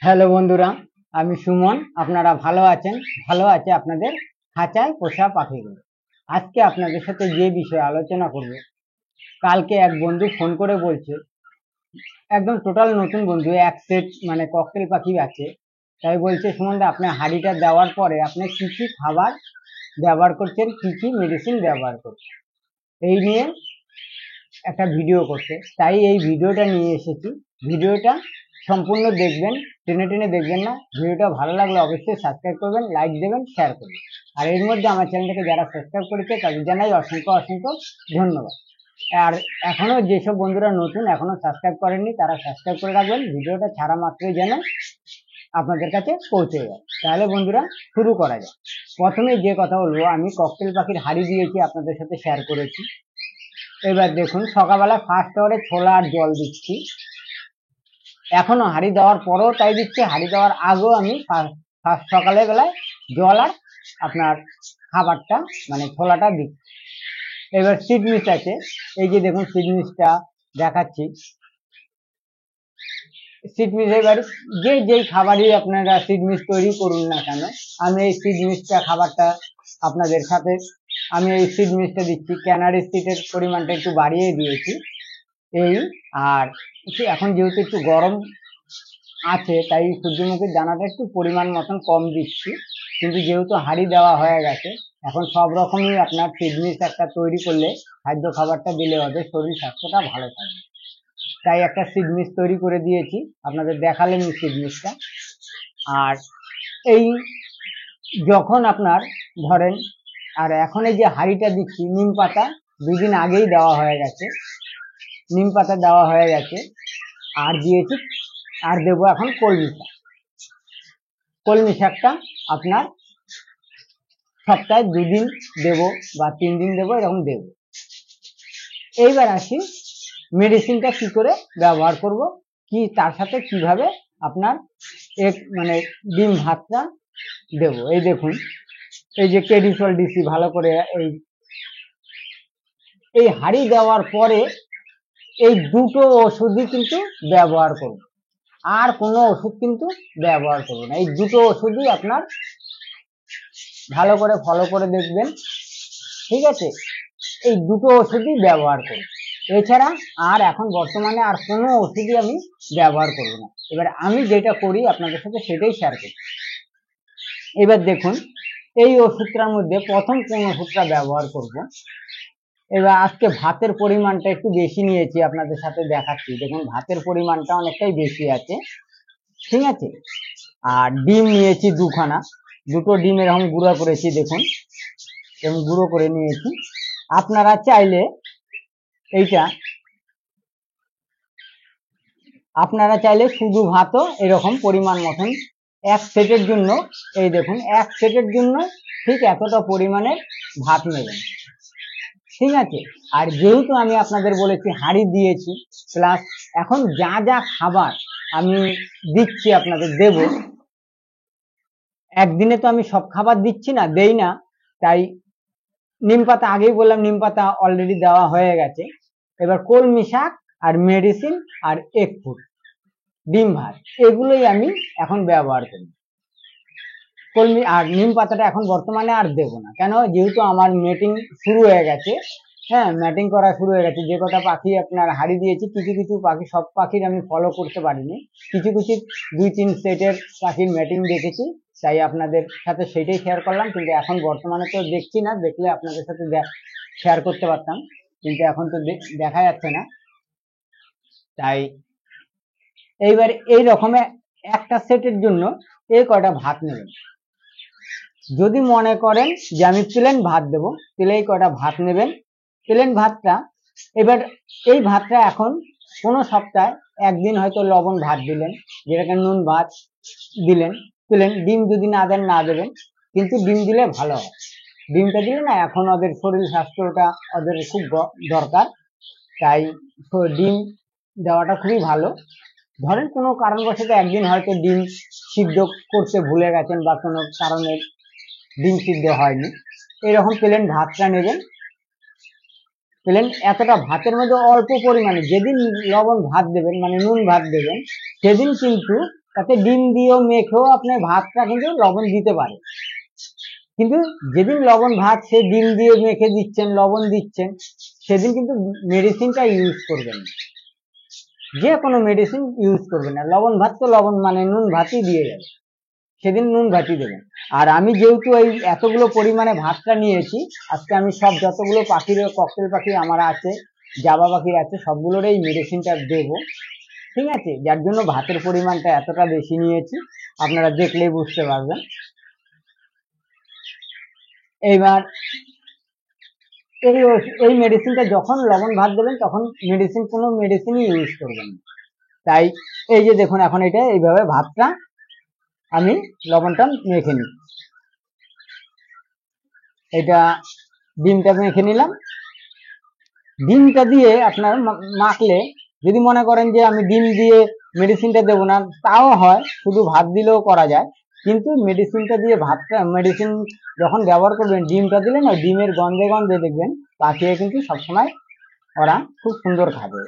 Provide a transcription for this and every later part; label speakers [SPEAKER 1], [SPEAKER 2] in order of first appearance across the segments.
[SPEAKER 1] Hello বন্ধুরা, আমি সুমন। আপনারা ভালো আছেন? ভালো আছে আপনাদের খাঁচায় পোষা পাখিগুলো। আজকে আপনাদের সাথে যে বিষয়ে আলোচনা করব, কালকে এক বন্ধু ফোন করে বলছে, একদম টোটাল নতুন বন্ধু, এক সেট মানে ককটেল পাখি আছে। তাই বলছে, সুমনদা আপনার হাঁড়িটা দেওয়ার পরে আপনি কি কি খাবার ব্যবহার করছেন, কি কি মেডিসিন ব্যবহার করছেন, এই নিয়ে একটা ভিডিও করতে। তাই এই ভিডিওটা নিয়ে এসেছি। ভিডিওটা সম্পূর্ণ দেখবেন, টেনে টেনে দেখবেন না। ভিডিওটা ভালো লাগলে অবশ্যই সাবস্ক্রাইব করবেন, লাইক দেবেন, শেয়ার করবেন। আর এর মধ্যে আমার চ্যানেলটাকে যারা সাবস্ক্রাইব করেছে তাদের জানাই অসংখ্য অসংখ্য ধন্যবাদ। আর এখনো যেসব বন্ধুরা নতুন এখনো সাবস্ক্রাইব করেননি তারা সাবস্ক্রাইব করে রাখবেন, ভিডিওটা ছাড়া মাত্রই যেন আপনাদের কাছে পৌঁছে যায়। তাহলে বন্ধুরা শুরু করা যায়। প্রথমে যে কথা বলবো, আমি ককটেল পাখির হাঁড়ি দিয়েছি, আপনাদের সাথে শেয়ার করেছি। এবার দেখুন, সকালবেলা ফার্স্ট আওয়ারে ছোলা আর জল দিচ্ছি। এখনো হাঁড়ি দেওয়ার পরেও তাই দিচ্ছি, হাঁড়ি দেওয়ার আগেও আমি সকালের বেলায় জল আর আপনার খাবারটা মানে ছোলাটা দিচ্ছি। এবার সিড মিক্স আছে, এই যে দেখুন সিড মিক্সটা দেখাচ্ছি। সিড মিক্স এবার যেই খাবারই আপনারা সিড মিক্স তৈরি করুন না কেন, আমি এই সিড মিক্সটা খাবারটা আপনাদের সাথে আমি এই সিড মিক্সটা দিচ্ছি। ক্যানারি সিডের পরিমাণটা একটু বাড়িয়ে দিয়েছি এই। আর এখন যেহেতু একটু গরম আছে তাই সূর্যমুখীর দানাটা একটু পরিমাণ মতন কম দিচ্ছি, কিন্তু যেহেতু হাঁড়ি দেওয়া হয়ে গেছে এখন সব রকমই আপনার সিড মিক্স একটা তৈরি করলে খাদ্য খাবারটা দিলে হবে, শরীর স্বাস্থ্যটা ভালো থাকবে। তাই একটা সিড মিক্স তৈরি করে দিয়েছি, আপনাদের দেখালেন সিড মিক্সটা। আর এই যখন আপনার ধরেন, আর এখন এই যে হাঁড়িটা দিচ্ছি, নিম পাতা দুদিন আগেই দেওয়া হয়ে গেছে, নিম পাতা দেওয়া হয়ে গেছে। আর দিয়েছি, আর দেবো এখন কলমি শাক। কলমি শাকটা আপনার সপ্তাহে 2 দিন দেব বা 3 দিন দেবো, এরকম দেব। এইবার আসি মেডিসিনটা কি করে ব্যবহার করব, কি তার সাথে কিভাবে আপনার এক মানে ডিম ভাতটা দেব। এই দেখুন, এই যে কেডিসল ডিসি ভালো করে এই হাঁড়ি দেওয়ার পরে এই দুটো ওষুধই কিন্তু ব্যবহার করব, আর কোনো ওষুধ কিন্তু ব্যবহার করব না। এই দুটো ওষুধই আপনার ভালো করে ফলো করে দেখবেন, ঠিক আছে? এই দুটো ওষুধই ব্যবহার করব, এছাড়া আর এখন বর্তমানে আর কোনো ওষুধই আমি ব্যবহার করব না। এবার আমি যেটা করি আপনাদের সাথে সেটাই শেয়ার করি। এবার দেখুন, এই ওষুধটার মধ্যে প্রথম কোন ওষুধটা ব্যবহার করব। এবার আজকে ভাতের পরিমাণটা একটু বেশি নিয়েছি, আপনাদের সাথে দেখাচ্ছি। দেখুন ভাতের পরিমাণটা অনেকটাই বেশি আছে, ঠিক আছে? আর ডিম নিয়েছি 2খানা, দুটো ডিম এরকম গুঁড়ো করেছি, দেখুন এরকম গুঁড়ো করে নিয়েছি। আপনারা চাইলে শুধু ভাতও এরকম পরিমাণ মতন এক সেটের জন্য, এই দেখুন এক সেটের জন্য ঠিক এতটা পরিমাণের ভাত নেবেন, ঠিক আছে? আর যেহেতু আমি আপনাদের বলেছি হাঁড়ি দিয়েছি, প্লাস এখন যা যা খাবার আমি দিচ্ছি আপনাদের দেব, একদিনে তো আমি সব খাবার দিচ্ছি না, দেই না। তাই নিম পাতা আগেই বললাম, নিম পাতা অলরেডি দেওয়া হয়ে গেছে। এবার কলমি শাক আর মেডিসিন আর এগ ফুড, ডিম ভাত, এগুলোই আমি এখন ব্যবহার করি। কলমি আর নিম পাতাটা এখন বর্তমানে আর দেব না, কেন? যেহেতু আমার মেটিং শুরু হয়ে গেছে, হ্যাঁ ম্যাটিং করা শুরু হয়ে গেছে। যে কটা পাখি আপনার হাঁড়ি দিয়েছি, কিছু কিছু পাখি, সব পাখির আমি ফলো করতে পারিনি, কিছু কিছু 2-3 সেটের পাখির ম্যাটিং দেখেছি, তাই আপনাদের সাথে সেটাই শেয়ার করলাম। কিন্তু এখন বর্তমানে তো দেখছি না, দেখলে আপনাদের সাথে শেয়ার করতে পারতাম, কিন্তু এখন তো দেখা যাচ্ছে না। তাই এইবার এই রকমের একটা সেটের জন্য এই কয়টা ভাত নেবেন। যদি মনে করেন যে আমি প্লেন ভাত দেবো, তাহলে এই কয়টা ভাত নেবেন, প্লেন ভাতটা। এবার এই ভাতটা এখন কোনো সপ্তাহে একদিন হয়তো লবণ ভাত দিলেন, যেটাকে নুন ভাত দিলেন, প্লেন। ডিম যদি না দেন না দেবেন, কিন্তু ডিম দিলে ভালো হয়। ডিমটা দিলে না, এখন ওদের শরীর স্বাস্থ্যটা ওদের খুব দরকার, তাই ডিম দেওয়াটা খুবই ভালো। ধরেন কোনো কারণবশত একদিন হয়তো ডিম সিদ্ধ করতে ভুলে গেছেন বা কোনো কারণে ডিম সিদ্ধ হয়নি, এরকম প্লেন ভাতটা নেবেন। প্লেন এতটা ভাতের মধ্যে অল্প পরিমাণে, যেদিন লবণ ভাত দেবেন মানে নুন ভাত দেবেন, সেদিন কিন্তু তাতে ডিম দিয়েও মেখেও আপনি ভাতটা কিন্তু লবণ দিতে পারে, কিন্তু যেদিন লবণ ভাত সে ডিম দিয়ে মেখে দিচ্ছেন, লবণ দিচ্ছেন, সেদিন কিন্তু মেডিসিনটা ইউজ করবেন না, যে কোনো মেডিসিন ইউজ করবেন না। লবণ ভাত তো লবণ মানে নুন ভাতই দিয়ে যাবে, সেদিন নুন ভাতই দেবেন। আর আমি যেহেতু এই এতগুলো পরিমাণে ভাতটা নিয়েছি, আজকে আমি সব যতগুলো পাখির ককটেল পাখি আমার আছে, জাবা পাখির আছে, সবগুলোর এই মেডিসিনটা দেব, ঠিক আছে? যার জন্য ভাতের পরিমাণটা এতটা বেশি নিয়েছি, আপনারা দেখলেই বুঝতে পারবেন। এইবার এই মেডিসিনটা যখন লবণ ভাত দেবেন তখন কোনো মেডিসিনই ইউজ করবেন না। তাই এই যে দেখুন, এখন এটা এইভাবে ভাতটা আমি লবণটা মেখে নিই, এটা ডিমটা মেখে নিলাম। ডিমটা দিয়ে আপনার মাখলে, যদি মনে করেন যে আমি ডিম দিয়ে মেডিসিনটা দেবো না, তাও হয়, শুধু ভাত দিলেও করা যায়, কিন্তু মেডিসিনটা দিয়ে মেডিসিন যখন ব্যবহার করবেন, ডিমটা দিলে না, ডিমের গন্ধে গন্ধে দেখবেন পাখিয়ে কিন্তু সবসময় ওরা খুব সুন্দর খাবে।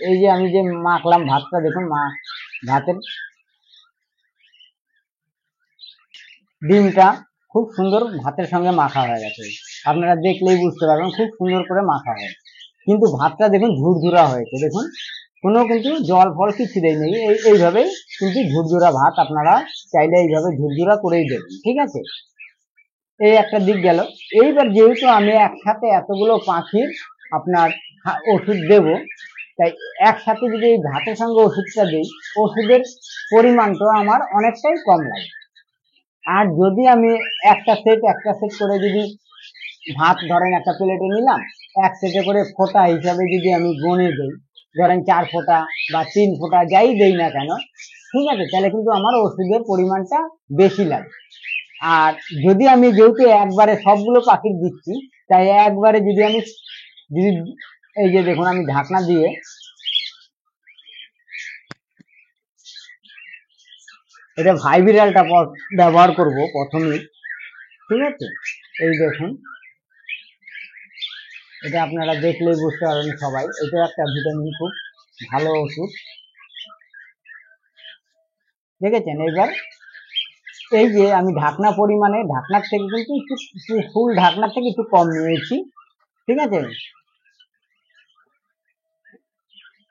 [SPEAKER 1] এই যে আমি যে মাখলাম ভাতটা, দেখুন ভাতের ডিমটা খুব সুন্দর ভাতের সঙ্গে মাখা হয়ে গেছে, আপনারা দেখলেই বুঝতে পারবেন খুব সুন্দর করে মাখা হয়। কিন্তু ভাতটা দেখুন ঝুরঝুরা হয়েছে, দেখুন কোনো কিন্তু জল ফল কিছু দেয়নি, এইভাবেই কিন্তু ঝুরঝুরা ভাত আপনারা চাইলে এইভাবে ঝুরঝুরা করেই দেবেন, ঠিক আছে? এই একটা দিক গেল। এইবার যেহেতু আমি একসাথে এতগুলো পাখির আপনার ওষুধ দেব, তাই একসাথে যদি এই ভাতের সঙ্গে ওষুধটা দিই, ওষুধের পরিমাণটা আমার অনেকটাই কম লাগে। আর যদি আমি একটা সেট করে যদি ভাত ধরেন একটা প্লেটে নিলাম, এক সেটে করে ফোঁটা হিসাবে যদি আমি গণে দিই, ধরেন 4 ফোঁটা বা 3 ফোঁটা যাই দেই না কেন, ঠিক আছে, তাহলে কিন্তু আমার ওষুধের পরিমাণটা বেশি লাগে। আর যদি আমি যেহেতু একবারে সবগুলো পাখির দিচ্ছি, তাই একবারে যদি এই যে দেখুন, আমি ঢাকনা দিয়ে এটা ভাইবিরালটা ব্যবহার করব প্রথমে, ঠিক আছে? এই দেখুন, এটা আপনারা দেখলেই বুঝতে পারবেন সবাই, এটা একটা ভিটামিন খুব ভালো ওষুধ, দেখেছেন? এবার এই যে আমি ঢাকনার থেকে কিন্তু একটু ফুল ঢাকনার থেকে একটু কম নিয়েছি, ঠিক আছে?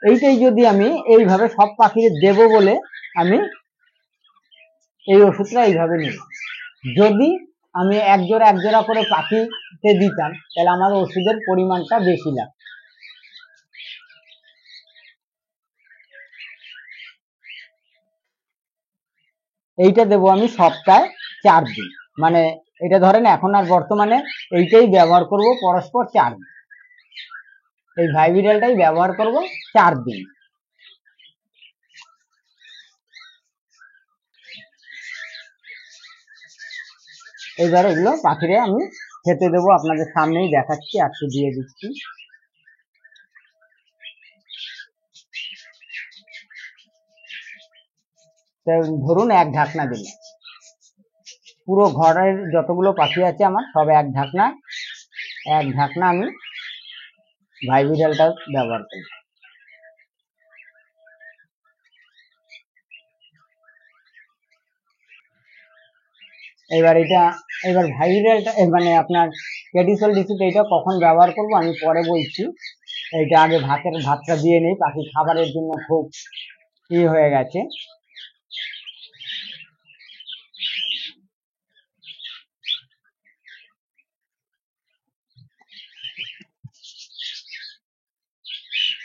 [SPEAKER 1] এইটাই যদি আমি এইভাবে সব পাখিদের দেব বলে আমি এই ওষুধটা এইভাবে নিই। যদি আমি এক জোড়া করে পাখিতে দিতাম, তাহলে আমার ওষুধের পরিমাণটা বেশি লাগতো। এইটা দেবো আমি সপ্তাহে 4 দিন, মানে এটা ধরেন এখন আর বর্তমানে এইটাই ব্যবহার করব পরস্পর 4 দিন, এই ভাইবিরালটাই ব্যবহার করব 4 দিন। এইবার এগুলো পাখিরে আমি খেতে দেবো, আপনাদের সামনেই দেখাচ্ছি, একটু দিয়ে দিচ্ছি। ধরুন 1 ঢাকনা দিলাম, পুরো ঘরের যতগুলো পাখি আছে আমার সব 1 ঢাকনা আমি ভাইবিরালটা ব্যবহার করি। এবার ভাইবিরালটা মানে আপনার ক্যাডিসল ডিসিট এটা কখন ব্যবহার করব আমি পরে বলছি। এইটা আগে ভাতটা দিয়ে নেই, পাখি খাবারের জন্য খুব হয়ে গেছে।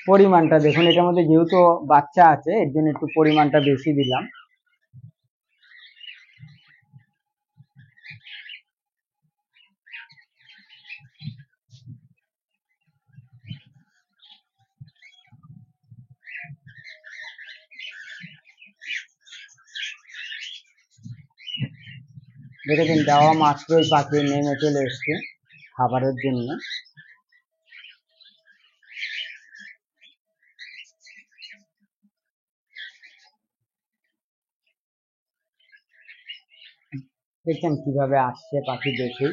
[SPEAKER 1] পরিমাণটা দেখুন, এটার মধ্যে যেহেতু বাচ্চা আছে এর জন্য একটু পরিমাণটা বেশি দিলাম। দেখেছেন, দেওয়া মাত্রই পাখি নেমে চলে এসছে খাবারের জন্য। দেখছেন কিভাবে আসছে পাখি দেখে।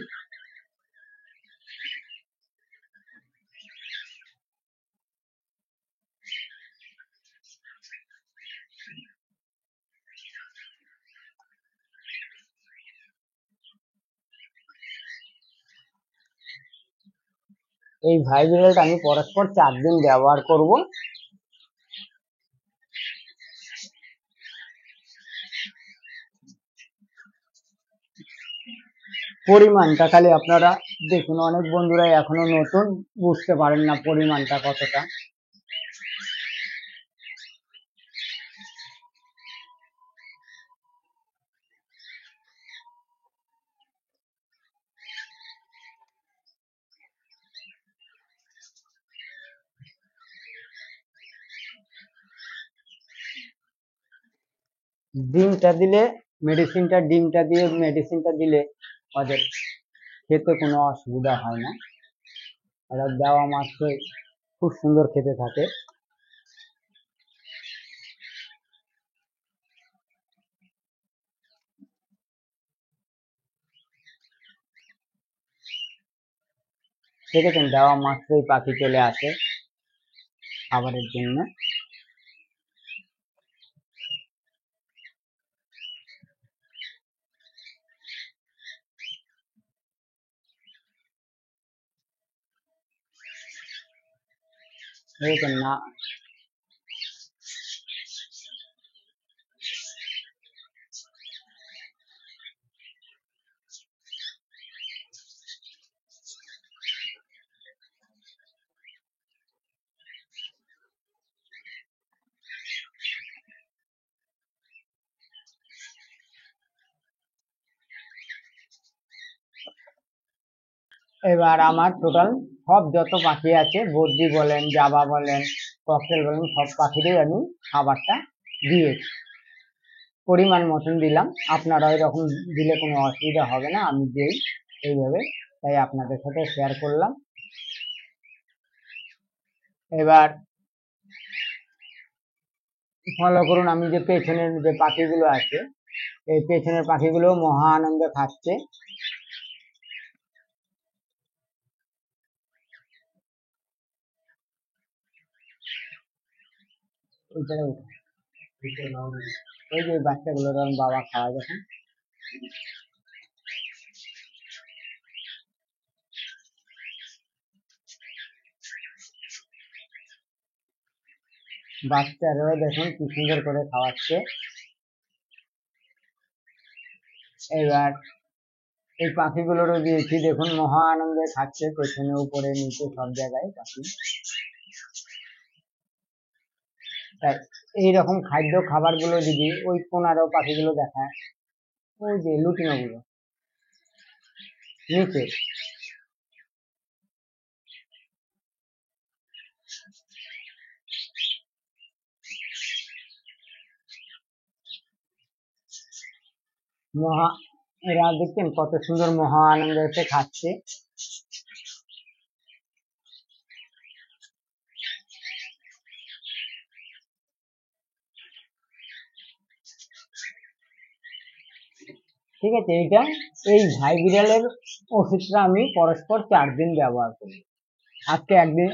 [SPEAKER 1] এই ভাইব্রেলটা আমি পরস্পর 4 দিন ব্যবহার করব। পরিমাণটা খালি আপনারা দেখুন, অনেক বন্ধুরা এখনো নতুন, বুঝতে পারেন না পরিমাণটা কতটা। ডিমটা দিলে মেডিসিনটা দিলে ওদের খেতে কোনো অসুবিধা হয় না। এটা দেওয়া মাত্রই খুব সুন্দর খেতে থাকে। দেখেছেন, দেওয়া মাত্রই পাখি চলে আসে খাবারের জন্য। দেখেছেন না, এবার আমার টোটাল সব যত পাখি আছে, বদ্রি বলেন, জাবা বলেন, ককটেল বলেন, সব পাখিরই আমি খাবারটা দিয়েছি, পরিমাণ মতন দিলাম। আপনারা এরকম দিলে কোনো অসুবিধা হবে না, আমি যেই এইভাবে, তাই আপনাদের সাথে শেয়ার করলাম। এবার ফলো করুন, আমি যে পেছনের যে পাখিগুলো আছে, এই পেছনের পাখিগুলো মহা আনন্দে খাচ্ছে। ওই যে বাচ্চাগুলোর বাবা খাওয়া যখন, বাচ্চারাও দেখুন কি সুন্দর করে খাওয়াচ্ছে। এবার এই পাখিগুলোরও দিয়েছি, দেখুন মহা আনন্দে খাচ্ছে, পেছনে উপরে নিচে সব জায়গায় পাখি। তাই এইরকম খাদ্য খাবার গুলো যদি ওই কোনারও পাখিগুলো দেখায়, ওই যে লুটিনো গুলো নিচে, এরা দেখছেন কত সুন্দর মহা আনন্দে খাচ্ছে। ঠিক আছে, এই ভাইব্রেলের ওষুধটা আমি পরস্পর 4 দিন ব্যবহার করি। আজকে একদিন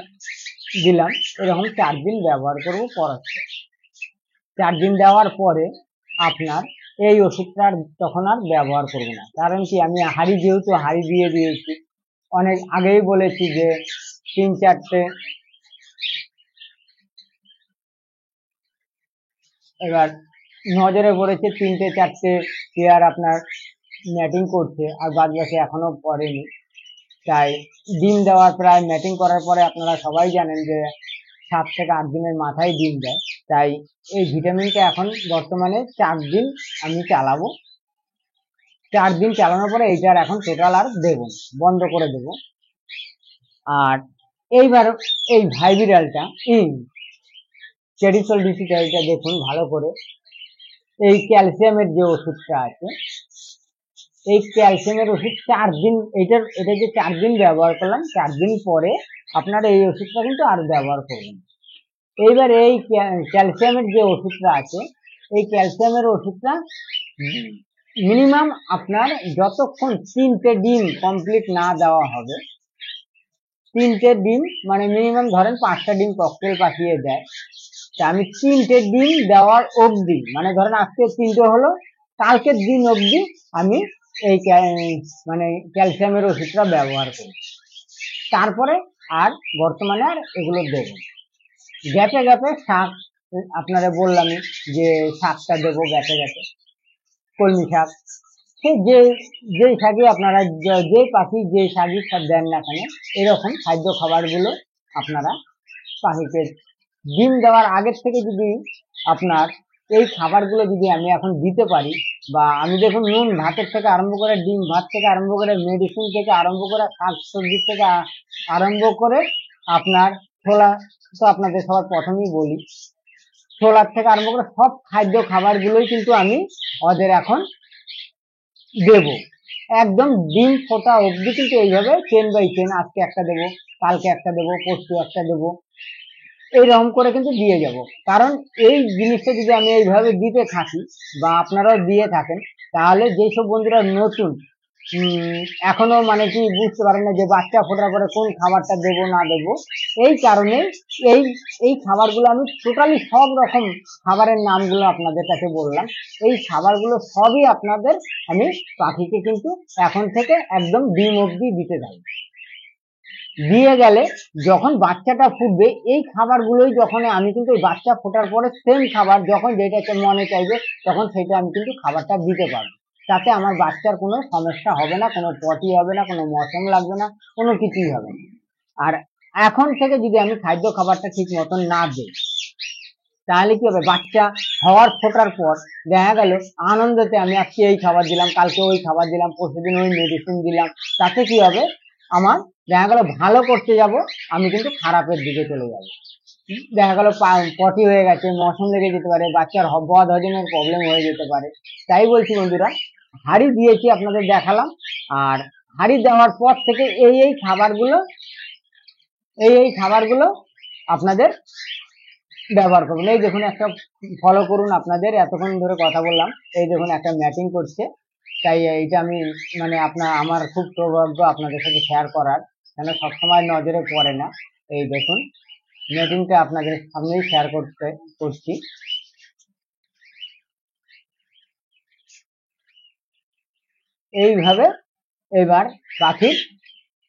[SPEAKER 1] দিলাম, এরকম 4 দিন ব্যবহার করব পরস্পর। 4 দিন দেওয়ার পরে আপনার এই ওষুধটা তখন আর ব্যবহার করব না। কারণ কি, আমি যেহেতু হাড়ি দিয়ে দিয়েছি, অনেক আগেই বলেছি যে 3-4টে, এবার নজরে পড়েছে 3-4টে পেয়ার আপনার ম্যাটিং করছে, আর বাদ বাকি এখনো পড়েনি। তাই ডিম দেওয়ার প্রায় ম্যাটিং করার পরে আপনারা সবাই জানেন যে 7 থেকে 8 দিনের মাথায় ডিম দেয়। তাই এই ভিটামিনটা এখন বর্তমানে 4 দিন আমি চালাবো। 4 দিন চালানোর পরে এইটার এখন টোটাল আর দেব, বন্ধ করে দেব। আর এইবার এই ভাইব্রেলটা ক্যারিসল ডিসিটা, এটা দেখুন ভালো করে, এই ক্যালসিয়ামের যে ওষুধটা আছে, এই ক্যালসিয়ামের ওষুধ 4 দিন, এটা যে 4 দিন ব্যবহার করলাম, 4 দিন পরে আপনারা এই ওষুধটা কিন্তু আর ব্যবহার করবেন। এইবার এই ক্যালসিয়ামের যে ওষুধটা আছে, এই ক্যালসিয়ামের ওষুধটা মিনিমাম আপনার যতক্ষণ 3টে ডিম কমপ্লিট না দেওয়া হবে, 3টে ডিম মানে মিনিমাম ধরেন 5টা ডিম ককটেল পাঠিয়ে দেয়, তা আমি 3টে ডিম দেওয়ার অবধি, মানে ধরেন আজকে 3টে হলো, কালকের দিন অবধি আমি এই মানে ক্যালসিয়ামের ওষুধটা ব্যবহার করি। তারপরে আর বর্তমানে আর এগুলো দেবো। গ্যাপে গ্যাপে শাক আপনারা বললামই যে শাকটা দেবো গ্যাপে গ্যাপে, কলমি শাক, সে যেই শাকই আপনারা যেই পাখি যে শাকই দেন না কেন, এরকম খাদ্য খাবারগুলো আপনারা পাখিকে ডিম দেওয়ার আগের থেকে যদি আপনার এই খাবারগুলো যদি আমি এখন দিতে পারি, বা আমি দেখুন নুন ভাতের থেকে আরম্ভ করে, ডিম ভাত থেকে আরম্ভ করে, মেডিসিন থেকে আরম্ভ করে, শাক সবজি থেকে আরম্ভ করে, আপনার ছোলা তো আপনাদের সবার প্রথমেই বলি, ছোলার থেকে আরম্ভ করে সব খাদ্য খাবারগুলোই কিন্তু আমি ওদের এখন দেব। একদম ডিম ফোটা অবধি কিন্তু এইভাবে চেন বাই চেন, আজকে একটা দেবো, কালকে একটা দেবো, পরশু একটা দেবো, এইরকম করে কিন্তু দিয়ে যাব। কারণ এই জিনিসটা যদি আমি এইভাবে দিতে থাকি বা আপনারাও দিয়ে থাকেন, তাহলে যেসব বন্ধুরা নতুন এখনো মানে কি বুঝতে পারেন না যে বাচ্চা ফোটার পরে কোন খাবারটা দেবো না দেবো, এই কারণে এই এই খাবারগুলো আমি টোটালি সব রকম খাবারের নামগুলো আপনাদের কাছে বললাম। এই খাবারগুলো সবই আপনাদের আমি পাখিকে কিন্তু এখন থেকে একদম ডিম অবধি দিতে থাকি। দিয়ে গেলে যখন বাচ্চাটা ফুটবে, এই খাবারগুলোই যখন আমি কিন্তু বাচ্চা ফোটার পরে সেম খাবার যখন যেটাকে মনে চাইবে তখন সেটা আমি কিন্তু খাবারটা দিতে পারবো, তাতে আমার বাচ্চার কোনো সমস্যা হবে না, কোনো পটি হবে না, কোনো মশম লাগবে না, কোনো কিছুই হবে না। আর এখন থেকে যদি আমি খাদ্য খাবারটা ঠিক মতন না দিই, তাহলে কি হবে, বাচ্চা হওয়ার ফোটার পর দেখা গেল আনন্দতে আমি আজকে এই খাবার দিলাম, কালকে ওই খাবার দিলাম, পরশুদিন ওই মেডিসিন দিলাম, তাতে কি হবে, আমার দেখা গেল ভালো করতে যাব, আমি কিন্তু খারাপের দিকে চলে যাব। দেখা গেল পটি হয়ে গেছে, মশম লেগে যেতে পারে, বাচ্চার বদ হজমের প্রবলেম হয়ে যেতে পারে। তাই বলছি বন্ধুরা, হাঁড়ি দিয়েছি আপনাদের দেখালাম, আর হাঁড়ি দেওয়ার পর থেকে এই খাবারগুলো আপনাদের ব্যবহার করবেন। এই দেখুন একটা ফলো করুন, আপনাদের এতক্ষণ ধরে কথা বললাম, এই দেখুন একটা ম্যাটিং করছে, তাই এইটা আমি মানে আমার খুব সৌভাগ্য আপনাদের সাথে শেয়ার করার, কেন সবসময় নজরে পড়ে না। এই দেখুন ম্যাটিংটা আপনাদের সামনেই শেয়ার করছি। এইভাবে এবার পাখির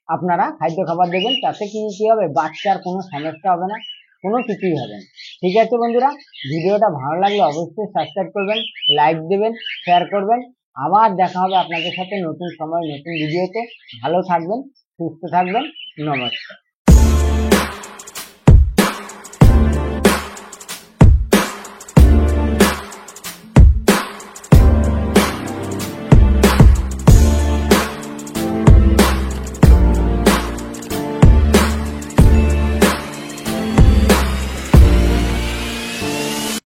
[SPEAKER 1] আপনারা খাদ্য খাবার দেবেন, তাতে কি হবে, বাচ্চার কোনো সমস্যা হবে না, কোনো কিছুই হবে না। ঠিক আছে বন্ধুরা, ভিডিওটা ভালো লাগলে অবশ্যই সাবস্ক্রাইব করবেন, লাইক দেবেন, শেয়ার করবেন। আবার দেখা হবে আপনাদের সাথে নতুন সময় নতুন ভিডিওতে। ভালো থাকবেন, সুস্থ থাকবেন, নমস্কার।